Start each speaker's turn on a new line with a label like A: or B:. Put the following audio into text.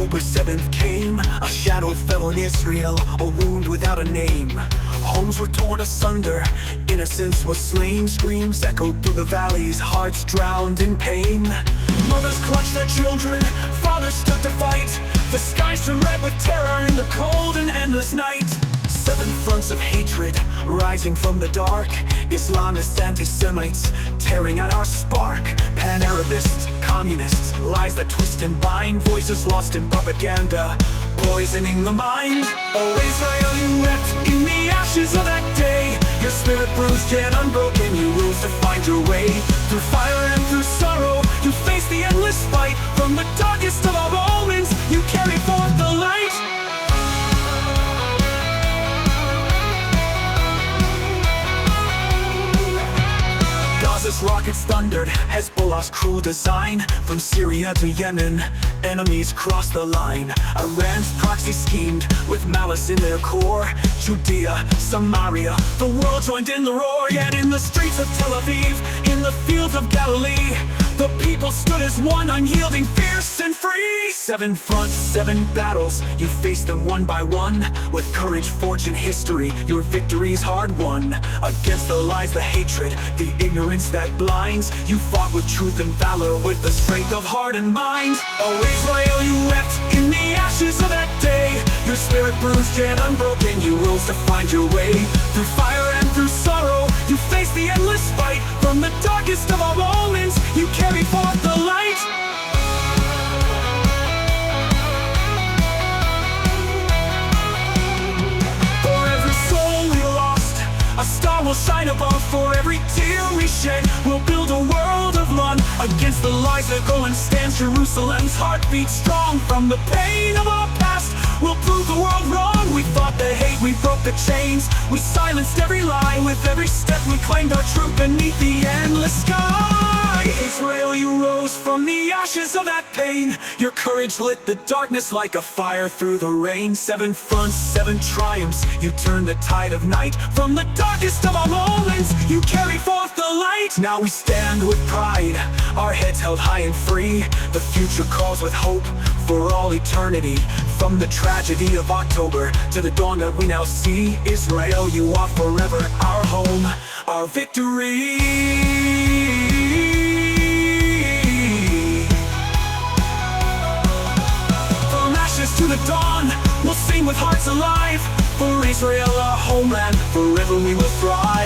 A: October 7th came, a shadow fell on Israel, a wound without a name. Homes were torn asunder, innocence was slain. Screams echoed through the valleys, hearts drowned in pain. Mothers clutched their children, fathers stood to fight. The skies turned red with terror in the cold and endless night. 7 fronts of hatred rising from the dark. Islamists, antisemites, tearing at our spark. Pan-Arabists, communists, lies that twist and bind. Voices lost in propaganda, poisoning the mind. Oh Israel, you wept in the ashes of that day. Your spirit bruised yet unbroken, you rose to find your way. Through fire and through sorrow, you faced the endless fight. From the darkest of our moments, you carry forth the light. Gaza's rockets thundered, Hezbollah's cruel design. From Syria to Yemen, enemies crossed the line. Iran's proxy schemed, with malice in their core. Judea, Samaria, the world joined in the roar. Yet in the streets of Tel Aviv, in the fields of Galilee, the people stood as one, unyielding, fierce and free. 7 fronts, 7 battles, you faced them one by one. With courage forged in history, your victories hard won. Against the lies, the hatred, the ignorance that blinds, you fought with truth and valor, with the strength of heart and mind. Oh Israel, you wept in the ashes of that day. Your spirit bruised yet unbroken, you rose to find your way. Through fire and through sorrow, you faced the endless fight. From the darkest of our moments, you carry forth the light. For every soul we lost, a star will shine above. For every tear we shed, we'll build a world of love. Against the lies that go and stands Jerusalem's heartbeat strong. From the pain of our past, we'll prove the world wrong. We fought the hate, we broke the chains, we silenced every lie. With every step we claimed our truth beneath the endless sky. Israel, you rose from the ashes of that pain. Your courage lit the darkness like a fire through the rain. 7 fronts, 7 triumphs, you turned the tide of night. From the darkest of our moments, you carry forth the light. Now we stand with pride, our heads held high and free. The future calls with hope for all eternity. From the tragedy of October to the dawn that we now see, Israel, you are forever our home, our victory. From ashes to the dawn, we'll sing with hearts alive. For Israel, our homeland, forever we will thrive.